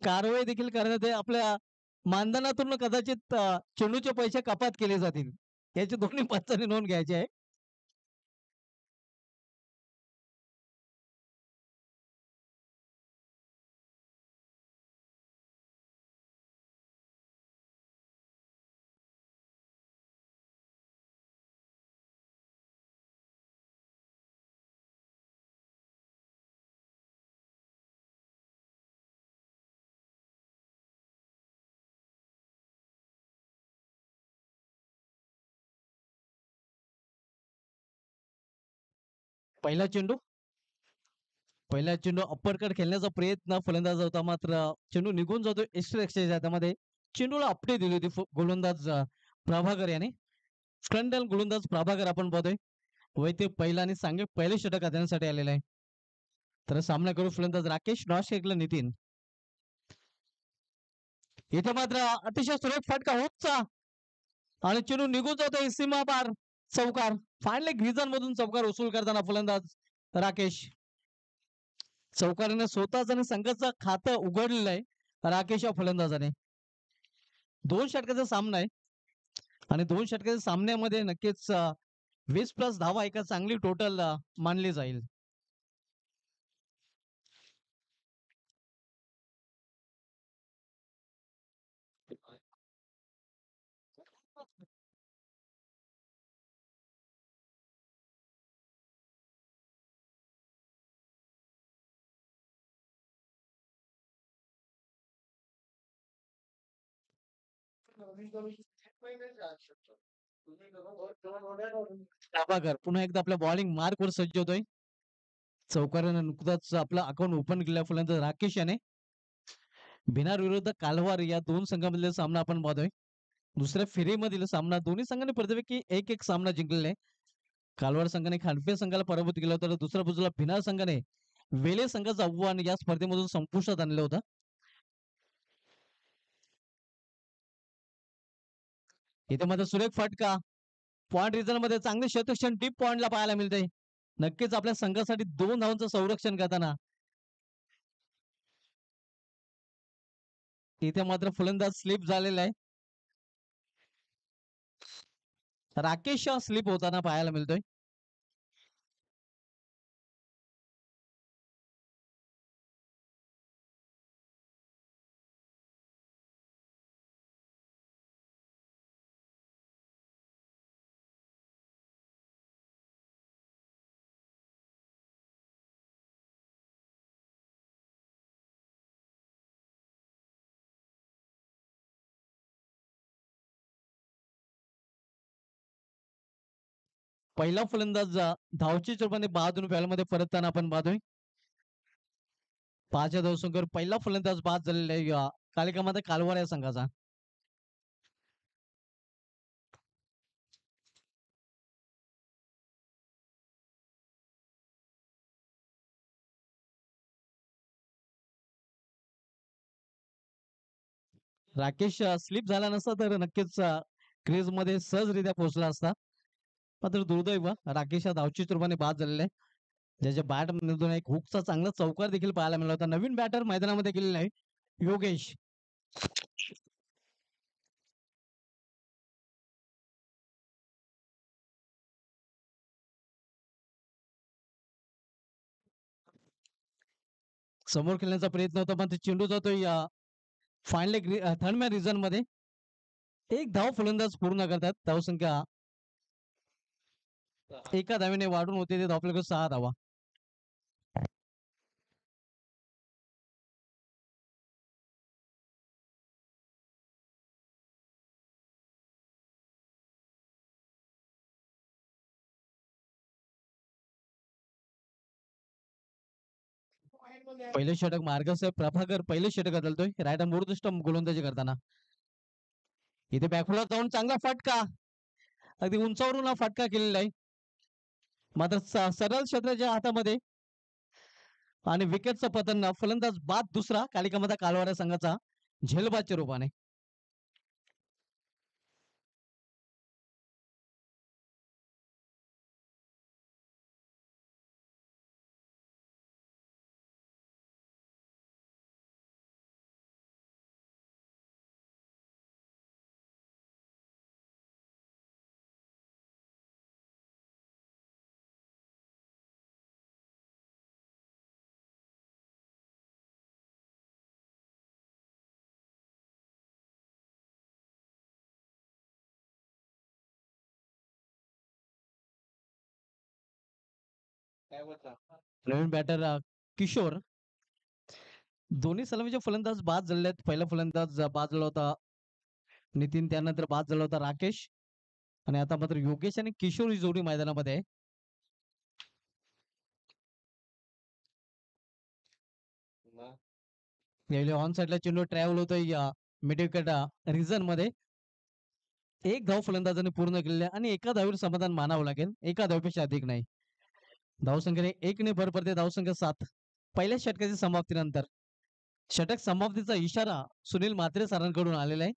कारवाई देखील करण्यात आहे. आपल्या मानधनातून कदाचित चेंडूचे पैसे कपात केले जातील. याची दोन्ही पंचांनी नोंद घ्यायची आहे. पहिला चेंडू पहिला चेंडू अप्परकट खेळण्याचा प्रयत्न फलंदाज होता, मात्र चेंडू निघून जातो एक्स्ट्रा एक्सचेंज आहे. त्यामध्ये चेंडूला आपटे दिली होती गोलंदाज प्रभाकर याने. स्कंदन गोलंदाज प्रभाकर आपण पाहतोय. वय ते पहिला आणि चांगले पहिले षटक हाताळण्यासाठी आलेला आहे. तर सामना करू फलंदाज राकेश नॉश ऐकला नितीन. इथे मात्र अतिशय सुरेख फटका होतचा आणि चेंडू निघून जातोय सीमा पार. चौकार फायनल ग्रीजन मधून चौकार वसूल करताना फलंदाज राकेश. चौकाराने स्वतःच आणि संघाचं खातं उघडलेलं आहे राकेश या फलंदाजाने. 2 षटकाचा सामना आहे आणि 2 षटकाच्या सामन्यामध्ये नक्कीच 20 प्लस धावा एका चांगली टोटल मानली जाईल. प्रभाकर पुन्हा एकदा आपल्या बॉलिंग मार्क वर सज्ज होतोय. चौकाराने नुकताच आपला अकाउंट ओपन केल्या फलंदाज राकेश याने. भिनार विरुद्ध कालवार या दोन संघामधील सामना आपण पाहतोय. दुसऱ्या फेरीमधील सामना दोन्ही संघांनी प्रत्येकी एक एक सामना जिंकलेला आहे. कालवार संघाने खांडपे संघाला पराभूत केलं होतं, तर दुसऱ्या बाजूला भिनार संघाने वेले संघाचं आव्हान या स्पर्धेमधून संपुष्टात आणलं होतं. इथे मात्र सुरेख फटका पॉइंट रिझन मध्ये चांगले शतक्षण डीप पॉइंटला पाहायला मिळते. नक्कीच आपल्या संघासाठी 2 धावांचं संरक्षण करताना इथे मात्र फलंदाज स्लिप झालेला आहे. राकेश स्लिप होताना पाहायला मिळतोय. पहिला फलंदाज धावची चौपाने 52 मध्ये परतताना आपण पाहतोय. 5 या धावसंख्येवर पहिला फलंदाज बाद झालेला आहे या कालिकामध्ये कालवार या संघाचा. राकेश स्लिप झाला नसता तर नक्कीच क्रीज मध्ये सहजरित्या पोहोचला असता. मात्र दुर्दैव राकेश धावची रूपाने बाद झालेला आहे. ज्याच्या बॅट मधून एक हुकचा चांगला चौकार देखील पाहायला मिळाला होता. नवीन बॅटर मैदानामध्ये गेलेला आहे योगेश. समोर खेळण्याचा प्रयत्न होता, पण चेंडू जातोय फायनली थर्ड मॅन रिझन मध्ये. एक धाव फलंदाज पूर्ण करतात. धावसंख्या एका धावेने वाढून होते ते आपल्याकडे 6 धावा. पहिले षटक मार्गसाहेब प्रभाकर पहिले षटक बदलतोय राईट मुरदुष्ट गोलंदाजी करताना. इथे बॅकफुलर जाऊन चांगला फटका, अगदी उंचावरून हा फटका केलेला आहे. मात्र सरळ क्षेत्राच्या हातामध्ये आणि विकेटचं पतन. फलंदाज बाद दुसरा कालिकामध्ये कालवाड्या संघाचा झेलबादच्या रूपाने. नवीन बॅटर किशोर. दोन्ही सलामीचे फलंदाज बाद झालेले आहेत. पहिला फलंदाज बाद झाला होता नितीन, त्यानंतर बाद झाला होता राकेश आणि आता मात्र योगेश आणि किशोर ही जोडी मैदानामध्ये आहे. यावेळी ऑन साइडला चेंडू ट्रॅव्हल होतोय या मिड विकेट रिझन मध्ये. एक धाव फलंदाजाने पूर्ण केलेली आहे आणि एका धावीवर समाधान मानावं लागेल, एका धावपेक्षा अधिक नाही. धावसंख्येने एक ने भर पडते, धावसंख्या 7 पहिल्या षटकाच्या समाप्तीनंतर. षटक समाप्तीचा इशारा सुनील म्हात्रे सरांकडून आलेला आहे.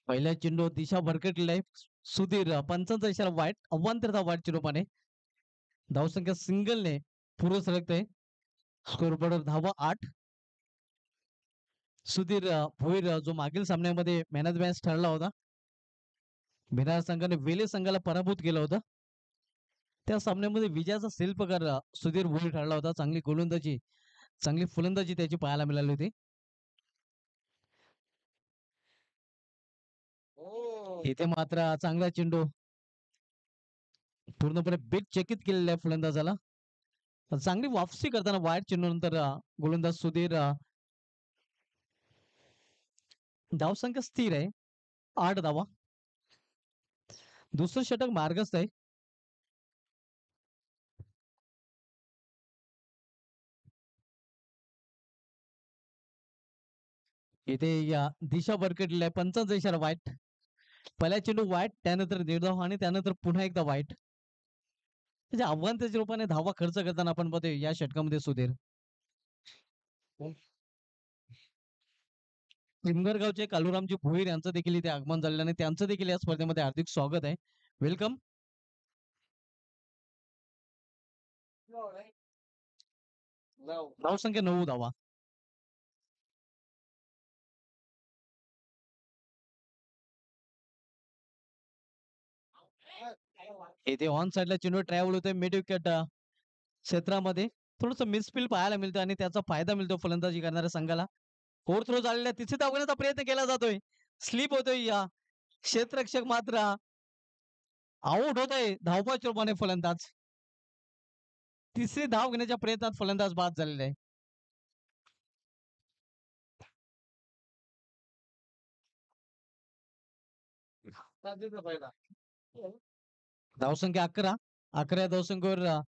पहिल्या चेंडू दिशा भरकटलेला आहे. सुधीर पंचांचा इशारा वाईट, अवांतरता वाईट चेंडूपाने. धावसंख्या सिंगलने पूर्व सरकते. स्कोरबोर्डवर धावा 8. सुधीर भोईर जो मागील सामन्यामध्ये मॅन ऑफ द मॅच ठरला होता. भिनार संघाने वेले संघाला पराभूत केलं होतं. त्या सामन्यामध्ये विजयाचा शिल्पकार सुधीर भोईर ठरला होता. चांगली गोलंदाजी, चांगली फलंदाजी त्याची पाहायला मिळाली होती. इथे मात्र चांगला चेंडू पूर्णपणे बेट चकित केलेल्या आहे फलंदाजाला. चांगली वापसी करताना वाईट चेंडू नंतर गोलंदाज सुधीर. धावसंख्या स्थिर आहे, 8 धावा. दुसरं षटक मार्गस्थ आहे. इथे या दिशा भरकटलेल्या आहे. पंचांचा इशारा वाईट. पहिला चेंडू वाईट, त्यानंतर निर्धाव आणि त्यानंतर पुन्हा एकदा वाईट. म्हणजे आव्हानाच्या रूपाने धावा खर्च करताना आपण पाहतोय या षटकामध्ये सुधीर. पिंगरगावचे कालुरामजी भोईर यांचं देखील इथे आगमन झालेलं आणि त्यांचं देखील या स्पर्धेमध्ये हार्दिक स्वागत आहे. वेलकम. धावसंख्या 9 धावा. इथे ऑन साइडला चेंडू ट्रॅव्हल होतोय मिड विकेट क्षेत्रामध्ये. थोडस मिसफील पाहायला मिळतं आणि त्याचा फायदा मिळतो फलंदाजी करणाऱ्या संघाला. फोर थ्रो झालेला तिथे धावण्याचा प्रयत्न केला जातोय. स्लिप होतोय या क्षेत्ररक्षक मात्र आउट होत आहे धावपाच्या रूपाने फलंदाज. तिसरी धाव घेण्याच्या प्रयत्नात फलंदाज बाद झालेला आहे. धावसंख्या 11. 11 धावसंख्येवर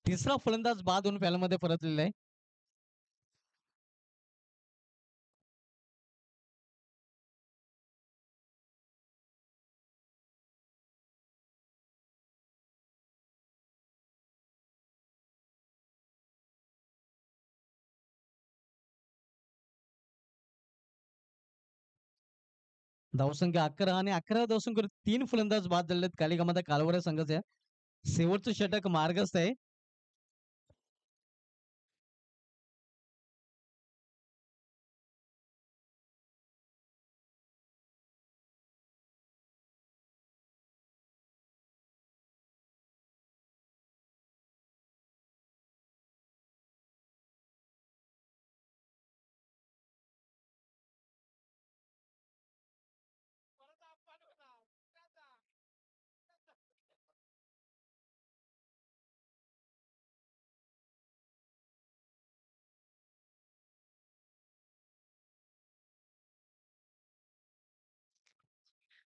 तिसरा फलंदाज बाद होऊन फॅलमध्ये परतलेला आहे. धावसंख्या 11 आणि 11 धावसंख्येवर 3 फलंदाज बाद झालेले आहेत कालिकामध्ये कालवऱ्या संघाचे. शेवटचं षटक मार्गस्थ आहे.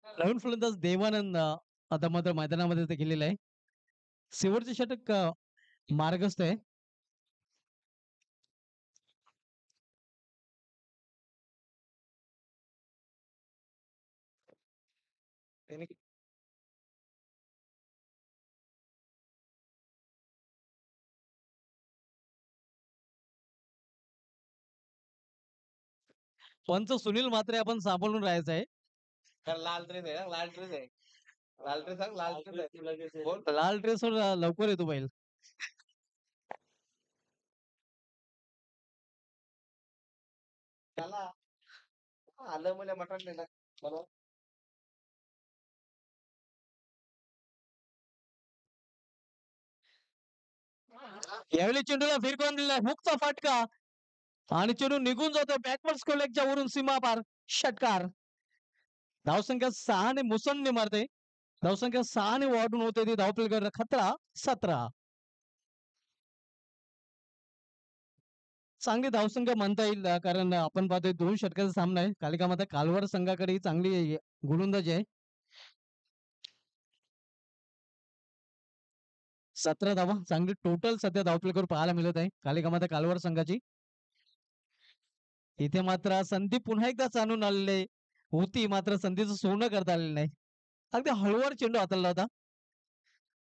नवीन फलंदाज देवानंद आता मात्र मैदानामध्ये ते गेलेला आहे. शेवटचे षटक मार्गस्थ आहे. पंच सुनील म्हात्रे आपण सांभाळून राहायचं आहे. लाल ड्रेस आहे ना, लाल ड्रेस आहे. लाल ड्रेस सांग, लाल ड्रेस आहे. बोल. लाल ड्रेसवर लवकर येतो बैल. त्याला आलं मला मटण नाही ना. बरोबर. यावेळी चेंडूला फिरकून दिलाय मुक्ता फटका आणि चेंडू निघून जातो बॅकवर्ड स्कोलेकच्या वरून सीमा पार षटकार. धावसंख्या 6 ने मुसंडी मारते. धावसंख्या 6 ने वाढून होते ती धावपलीकडे खतरा 17. चांगली धावसंख्या म्हणता येईल कारण आपण पाहतोय 2 षटकाचा सामना आहे. कालिका माता कालवाड संघाकडे ही चांगली गोलंदाजी आहे. 17 धावा चांगली टोटल सध्या धावपलीकडे पाहायला मिळत आहे कालिका माता कालवाड संघाची. इथे मात्र संधी पुन्हा एकदा चालून आलेले होती मात्र संधीचं सोनं करता आलेलं नाही. अगदी हळूवार चेंडू हाताळला होता.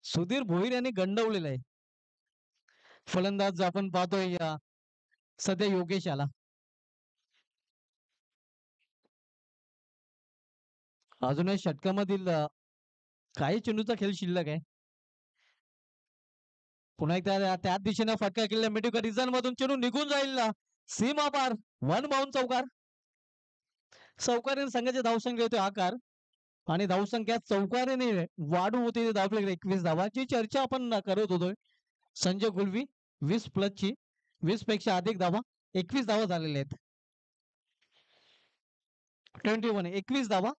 सुधीर भोईर यांनी गंडवलेलं आहे. फलंदाज आपण पाहतोय सध्या योगेश आला. अजूनही षटकामधील काही चेंडूचा खेळ शिल्लक आहे. पुन्हा एकदा त्याच दिशेने फटका केलेला मिडुका रिझन मधून चेंडू निघून जाईल सीमा पार वन बाउंड चौकार. चौकारीने संघाची धावसंख्या होते आकार आणि धावसंख्या चौकारीने वाढून होती धावपलीकडे 21 धावाची चर्चा आपण करत होतोय. संजय गुलवी 20+ ची 20 पेक्षा अधिक धावा 21 धावा झालेल्या आहेत. 21 धावा.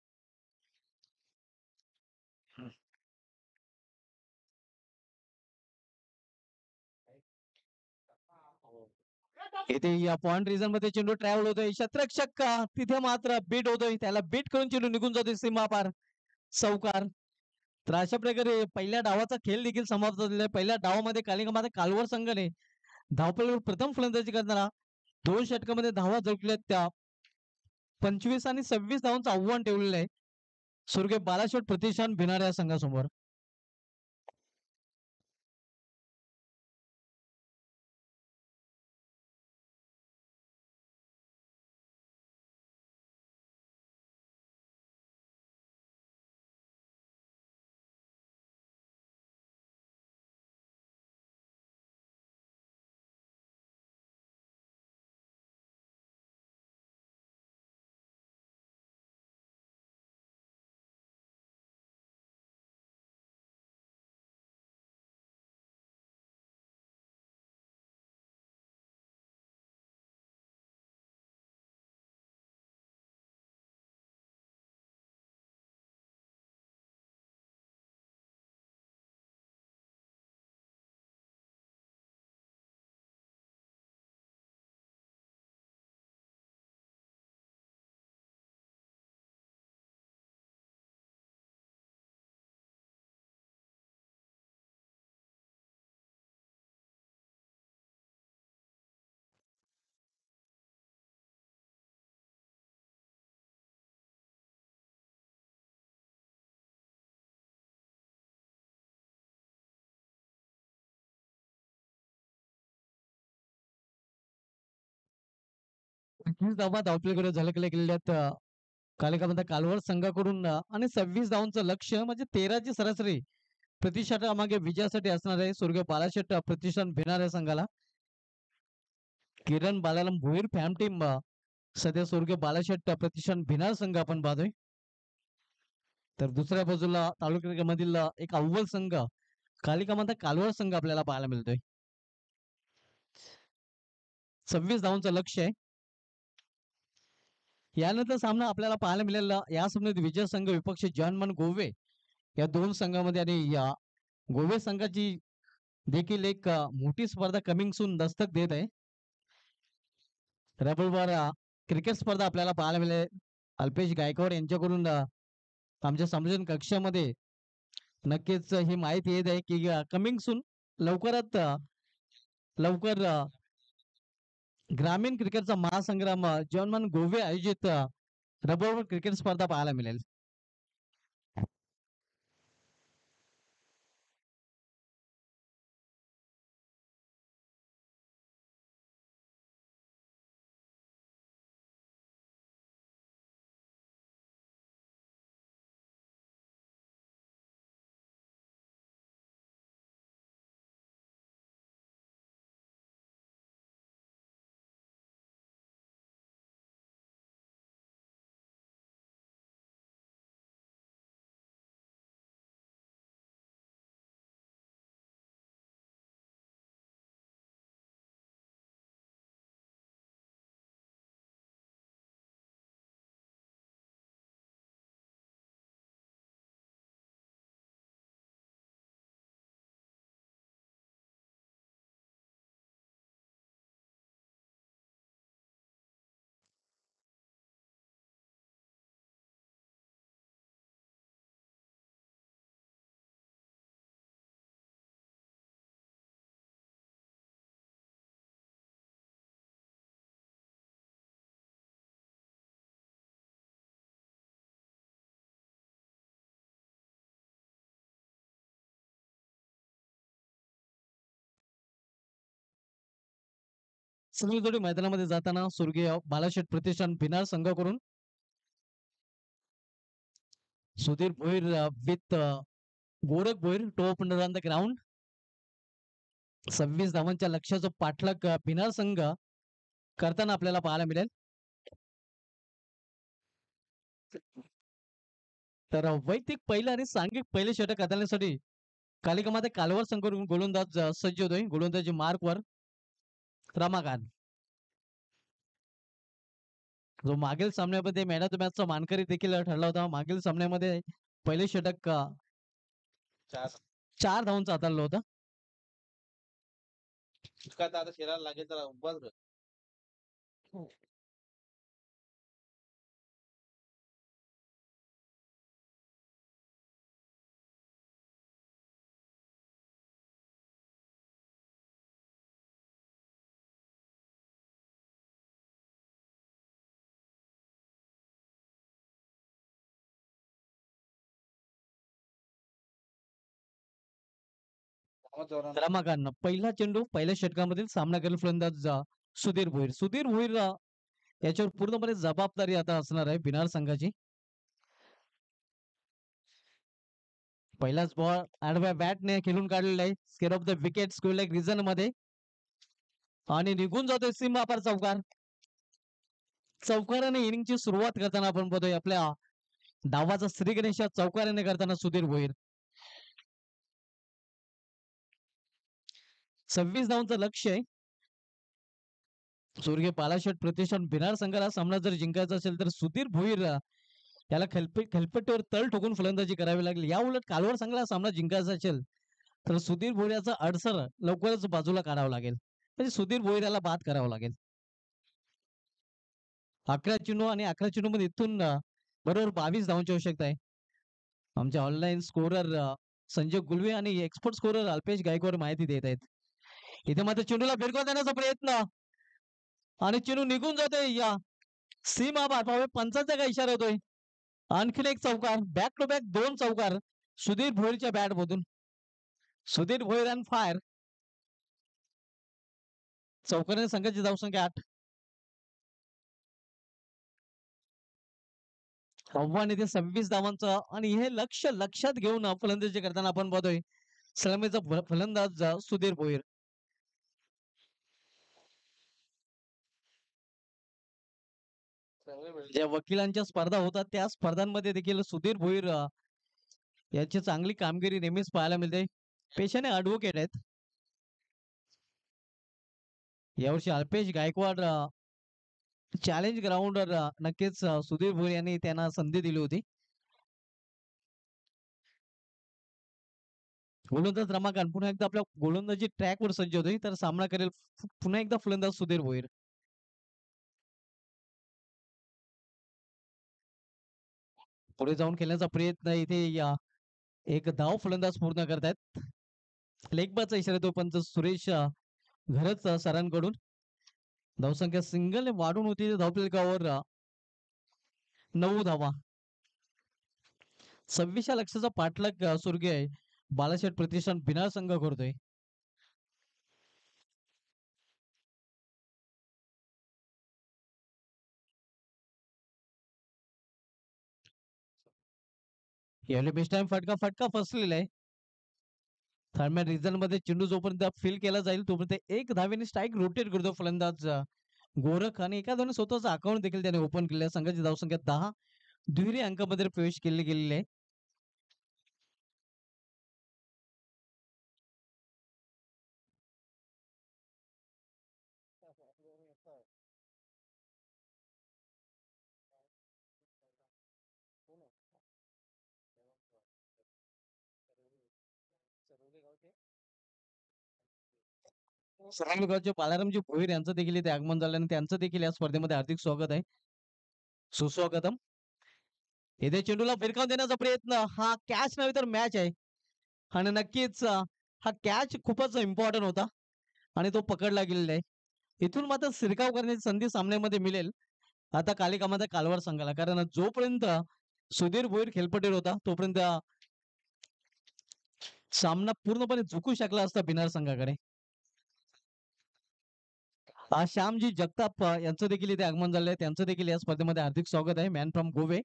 इथे या पॉइंट रिझन मध्ये चेंडू ट्रॅव्हल होतोय शतरक्षक तिथे मात्र बीट होतोय त्याला बीट करून चेंडू निघून जातोय सीमा पार चौकार. तर अशा प्रकारे पहिल्या डावाचा खेळ देखील समाप्त झालेला आहे. पहिल्या डावामध्ये कालिका माता कालवार संघाने धावपळीवर प्रथम फलंदाजी करताना 2 षटकामध्ये धावा जोडल्यात त्या 25 आणि 26 धावांचं आव्हान ठेवलेलं आहे स्वर्गीय बालाशेठ प्रतिष्ठान भिनार या संघासमोर. धावा धावपलीकडे झलकले गेलेल्यात कालिका माता कालवार संघाकडून आणि 26 धावांचं लक्ष्य म्हणजे 13ची सरासरी प्रतिष्ठानामागे विजयासाठी असणार आहे स्वर्गीय बालाशेठ प्रतिष्ठान भिनार या संघाला. किरण बालाराम भोईर फॅम टीम सध्या स्वर्गीय बालाशेठ प्रतिष्ठान भिनार संघ आपण पाहतोय. तर दुसऱ्या बाजूला तालुक्यामधील एक अव्वल संघ कालिका माता कालवार संघ आपल्याला पाहायला मिळतोय. 26 धावांचं लक्ष्य आहे. यानंतर सामना आपल्याला पाहायला मिळेल या सामन्यात विजय संघ विपक्ष जनमन गोवे या 2 संघामध्ये आणि या गोवे संघाची देखील एक मोठी स्पर्धा कमिंग सून दस्तक देत आहे. रविवार क्रिकेट स्पर्धा आपल्याला पाहायला मिळेल. अल्पेश गायकवाड यांच्याकडून आमच्या संमेलन कक्षामध्ये नक्कीच ही माहिती येत आहे की कमिंग सून लवकरात लवकर ग्रामीण क्रिकेटचा महासंग्राम जनमन गोवे आयोजित रबर क्रिकेट स्पर्धा पाहायला मिळेल. सगळी जोडी मैदानामध्ये जाताना स्वर्गीय बालाशेठ प्रतिष्ठान भिनार संघाकडून Sudhir Bhoir with Gorakh Bhoir top on the ground. 26 धावांच्या लक्ष्याचा पाठलाग भिनार संघ करताना आपल्याला पाहायला मिळेल. तर वैयक्तिक पहिलं आणि सांघिक पहिले षटक हाताळण्यासाठी कालिकामध्ये कालवर संघाकडून गोलंदाज सज्ज होतोय. गोलंदाजी मार्कवर रमाकांत, जो मागील सामन्यामध्ये मॅन ऑफ द मॅचचा मानकरी देखील ठरला होता. मागील सामन्यामध्ये पहिले षटक 4 धावांचं हाताळलं होतं. इतका आता शिरायला लागेल तर बस ग. रमाकांत पहिला चेंडू पहिल्या षटकामधील सामना करेल फलंदाज सुधीर भोईर. सुधीर भोईर याच्यावर पूर्णपणे जबाबदारी आता असणार आहे बिनार संघाची. पहिलाच बॉल आडव्या बॅटने खेळून काढलेला आहे. Square of the wicket square leg region मध्ये आणि निघून जातोय सीमा पार चौकार. चौकाराने इनिंगची सुरुवात करताना आपण बघतोय आपल्या डावाचा श्री गणेश चौकाराने करताना सुधीर भोईर. 26 धावांचं लक्ष्य आहे. स्वर्गीय बालाशेठ प्रतिष्ठान बिनार संघाला सामना जर जिंकायचा असेल तर सुधीर भोईर याला खलपट्टीवर तळ ठोकून फलंदाजी करावी लागली. या उलट कालवर संघाला सामना जिंकायचा असेल तर सुधीर भोईर याचा अडसर लवकरच बाजूला काढावं लागेल. म्हणजे सुधीर भोईर याला बाद करावं लागेल. 11 चेंडू आणि 11 चेंडू मध्ये इथून बरोबर 22 धावांची आवश्यकता आहे. आमचे ऑनलाईन स्कोरर संजय गुलवे आणि एक्सपर्ट स्कोरर अल्पेश गायकवाड माहिती देत आहेत. इथे मात्र चेंडूला भिरकावून देण्याचा प्रयत्न आणि चेंडू निघून जातोय. या सीमा पार पंचांचा काय इशारा होतोय. आणखीन एक चौकार, बॅक टू बॅक 2 चौकार सुधीर भोईरच्या बॅट मधून. Sudhir Bhoir and fire. चौकाराने संघाची धावसंख्या 8. आव्हान येथे 26 धावांचं आणि हे लक्षात घेऊन फलंदाजी करताना आपण बघतोय सलामीचा फलंदाज सुधीर भोईर. ज्या वकिलांच्या स्पर्धा होतात त्या स्पर्धांमध्ये देखील सुधीर भोईर याची चांगली कामगिरी नेहमीच पाहायला मिळते. पेशाने ऍडव्होकेट आहेत. यावर्षी अल्पेश गायकवाड चॅलेंज ग्राउंडवर नक्कीच सुधीर भोईर यांनी त्यांना संधी दिली होती. गोलंदाज रमाकांत पुन्हा एकदा आपल्या गोलंदाजी ट्रॅकवर सज्ज होते तर सामना करेल पुन्हा एकदा फलंदाज सुधीर भोईर. पुढे जाऊन खेळण्याचा प्रयत्न इथे या एक धाव फलंदाज पूर्ण करतायत. लेगबाचा इशारा तो पंच सुरेश घरच सरांकडून. धावसंख्या सिंगल वाढून होती धावफलकावर 9 धावा. 26 लक्षाचा पाठलाग स्वर्गीय बालाशेठ प्रतिष्ठान बिनार संघ करतोय. यावेळी बेस्ट टाइम फटका फसलेला आहे. थर्ड रिझन मध्ये चेंडू जोपर्यंत फील केला जाईल तोपर्यंत एक धावेने स्ट्राईक रोटेट करतो फलंदाज गोरख आणि एका धावेने स्वतःचा अकाउंट देखील त्याने ओपन केले. संघाची धावसंख्या 10 दुहेरी अंकामध्ये प्रवेश केले गेलेले आहे. बालारामजी भोईर यांचं देखील इथे आगमन झालं आणि त्यांचं देखील या स्पर्धेमध्ये हार्दिक स्वागत आहे. सुस्वागतम. इथे चेंडूला फिरकावून देण्याचा प्रयत्न. हा कॅच नव्हे तर मॅच आहे आणि नक्कीच हा कॅच खूपच इम्पॉर्टंट होता आणि तो पकडला गेलेला आहे. इथून मात्र शिरकाव करण्याची संधी सामन्यामध्ये मिळेल आता कालिकामध्ये कालवार संघाला, कारण जोपर्यंत सुधीर भोईर खेळपट्टीवर होता तोपर्यंत सामना पूर्णपणे झुकू शकला असता बिनार संघाकडे. श्यामजी जगताप यांचं देखील इथे आगमन झालंय. त्यांचं देखील या स्पर्धेमध्ये हार्दिक स्वागत आहे. Man from Goa.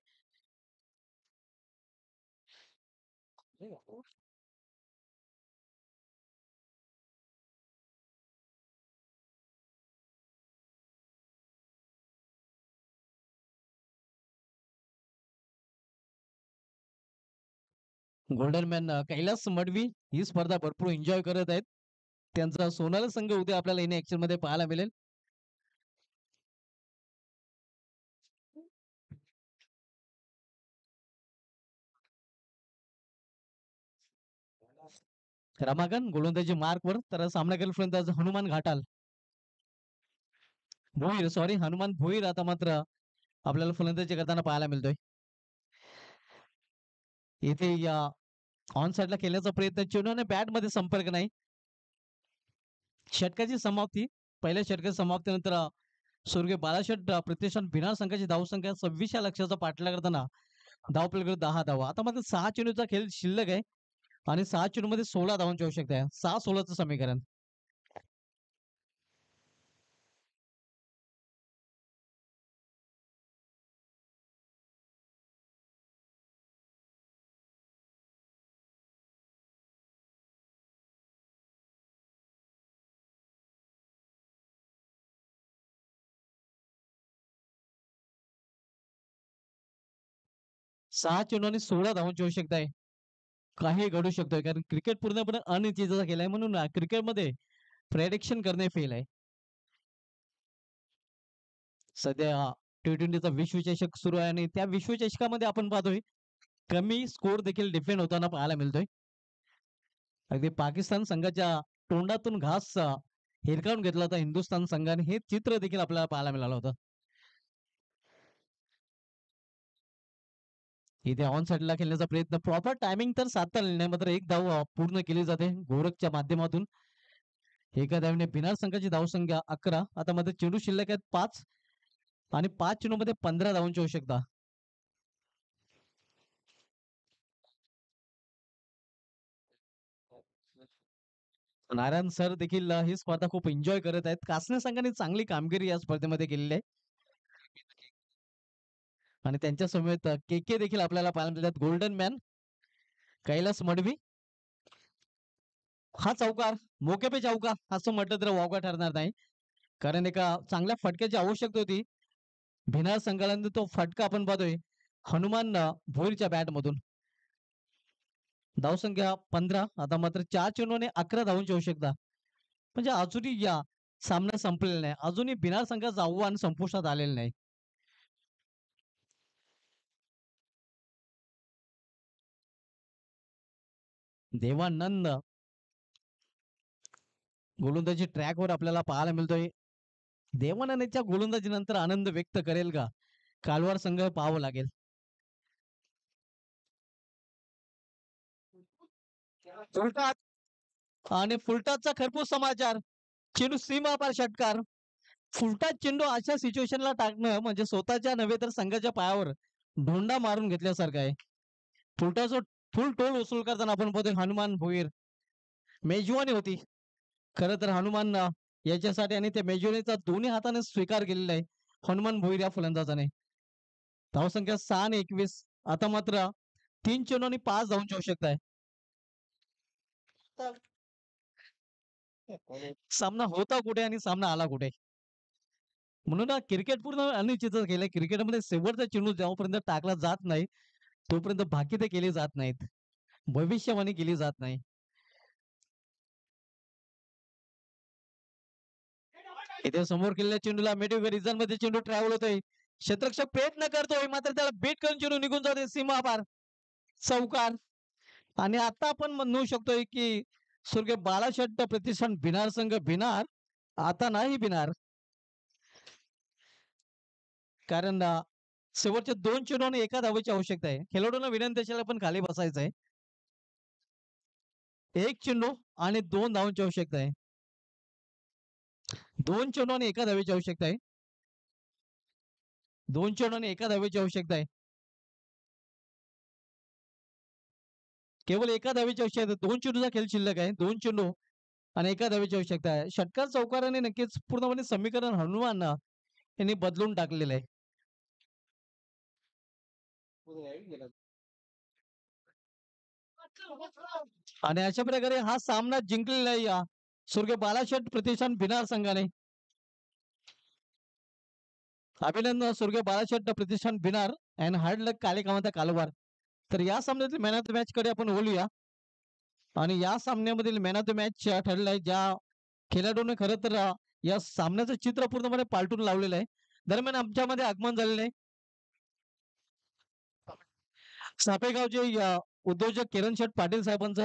Golden man Kailas Madvi ही स्पर्धा भरपूर एन्जॉय करत आहेत. त्यांचा सोनाली संघ उद्या आपल्याला इन ऍक्शन मध्ये पाहायला मिळेल. रमाकांत गोलंदाजी मार्कवर तर सामना केला आज हनुमान घाटाल भोईर सॉरी हनुमान भोईर आता मात्र आपल्याला फलंदाजी करताना पाहायला मिळतोय. इथे या ऑन साइडला खेळण्याचा प्रयत्न चेंडूने बॅट मध्ये संपर्क नाही. षटकाची समाप्ती पहिल्या षटकाची समाप्तीनंतर स्वर्गीय बाळाशेठ प्रतिष्ठान भिनार संघाची धावसंख्या 26 या लक्षाचा पाठलाग करताना धावपलीकडे 10 धावा. आता मात्र 6 चेंडूचा खेळ शिल्लक आहे आणि 6 चेंडू मध्ये 16 धावांची आवश्यकता आहे. 6-16चं समीकरण. सहा चेंडू आणि 16 धावांची आवश्यकता आहे. काही घडू शकतोय कारण क्रिकेट पूर्णपणे अनिश्चितता केलाय म्हणून क्रिकेटमध्ये प्रेडिक्शन करणे फेल आहे. सध्या T20चा विश्वचषक सुरू आहे आणि त्या विश्वचषकामध्ये आपण पाहतोय कमी स्कोर देखील डिफेंड होताना पाहायला मिळतोय. अगदी पाकिस्तान संघाच्या तोंडातून घास हिरकावून घेतला होता हिंदुस्थान संघाने. हे चित्र देखील आपल्याला पाहायला मिळालं होतं. इथे ऑन साइडला खेळण्याचा प्रयत्न प्रॉपर टायमिंग तर साधता आलेला नाही मात्र एक धाव पूर्ण केली जाते गोरखच्या माध्यमातून. एका धावने भिनार संघाची धावसंख्या 11. आता मध्ये चेंडू शिल्लक आहेत 5 आणि 5 चेंडू मध्ये 15 धावांची आवश्यकता. नारायण सर देखील ही स्पर्धा खूप एन्जॉय करत आहेत. कासने संघाने चांगली कामगिरी या स्पर्धेमध्ये केलेली आहे आणि त्यांच्या समेत के देखील आपल्याला पाहायला मिळतात. गोल्डन मॅन कैलास मडवी हा चौकार मोके पे चौकार असं म्हटलं तर वावगा ठरणार नाही कारण एका चांगल्या फटक्याची आवश्यकता होती भिनार संघाला. तो फटका आपण पाहतोय हनुमान भोईरच्या बॅट मधून. धावसंख्या 15. आता मात्र 4 चेंडूने 11 धावांची आवश्यकता. म्हणजे अजूनही या सामना संपलेला नाही. अजूनही भिनार संघाचं आव्हान संपुष्टात आलेलं नाही. देवानंद गोलंदाजी ट्रॅकवर आपल्याला पाहायला मिळतोय. देवानंदच्या गोलंदाजीनंतर आनंद व्यक्त करेल का कालवार संघ पाहावं लागेल. आणि फुलटाचा खरपूस समाचार चेंडू सीमा पार षटकार. फुलटाच चेंडू अशा सिच्युएशनला टाकणं म्हणजे स्वतःच्या नव्हे तर संघाच्या पायावर ढोंडा मारून घेतल्यासारखं आहे. फुलटाचा फुल टोल वसूल करताना आपण पाहतोय हनुमान भोईर. मेजवानी होती खरं तर हनुमान याच्यासाठी आणि त्या मेजवानीचा दोन्ही हाताने स्वीकार केलेला आहे हनुमान भोईर या फलंदाजाने. धावसंख्या 6 आणि 21. आता मात्र 3 चेंडू आणि 5 धावांची आवश्यकता आहे. सामना होता कुठे आणि सामना आला कुठे म्हणून क्रिकेट पूर्ण अनिश्चित केलंय. क्रिकेटमध्ये शेवटचा चेंडू जेव्हापर्यंत टाकला जात नाही तोपर्यंत भाकीते केली जात नाहीत, भविष्यवाणी केली जात नाही. इथे समोर केलेल्या चेंडूला मिडविकेट रिझन मध्ये चेंडू ट्रॅव्हल होतोय. क्षेत्ररक्षक प्रयत्न करतोय मात्र त्याला बीट करून चेंडू निघून जातोय सीमा पार. चौकार. आणि आता आपण म्हणू शकतोय की स्वर्गीय बाळाशेठ प्रतिष्ठान भिनार संघ भिनार आता नाही भिनार कारण शेवटचे 2 चेंडू आणि एका धावेची आवश्यकता आहे. खेळाडूंना विनंती असेल पण खाली बसायचं आहे. 1 चेंडू आणि 2 धावांची आवश्यकता आहे. 2 चेंडू आणि एका धावेची आवश्यकता आहे. 2 चेंडू आणि एका धावेची आवश्यकता आहे. केवळ एका धावेची आवश्यकता आहे. 2 चेंडूचा खेळ शिल्लक आहे. 2 चेंडू आणि एका धावेची आवश्यकता आहे. षटकार चौकाराने नक्कीच पूर्णपणे समीकरण हनुमान यांनी बदलून टाकलेलं आहे. गेला. आणि अशा प्रकारे हा सामना जिंकलेला आहे या स्वर्गीय बालाशेठ प्रतिष्ठान भिनार संघाने. अभिनंदन स्वर्गीय बालाशेठ प्रतिष्ठान भिनार अँड हार्ड लक कालेकामाचा कालोबार. तर या सामन्यातील मॅन ऑफ द मॅच कडे आपण बोलूया. आणि या सामन्यामधील मॅन ऑफ द मॅच ठरलेला आहे ज्या खेळाडूने खरं तर या सामन्याचं चित्र पूर्णपणे पालटून लावलेलं आहे. दरम्यान आमच्यामध्ये आगमन झालेलं आहे सापेगावचे उद्योजक किरण शेठ पाटील साहेबांचं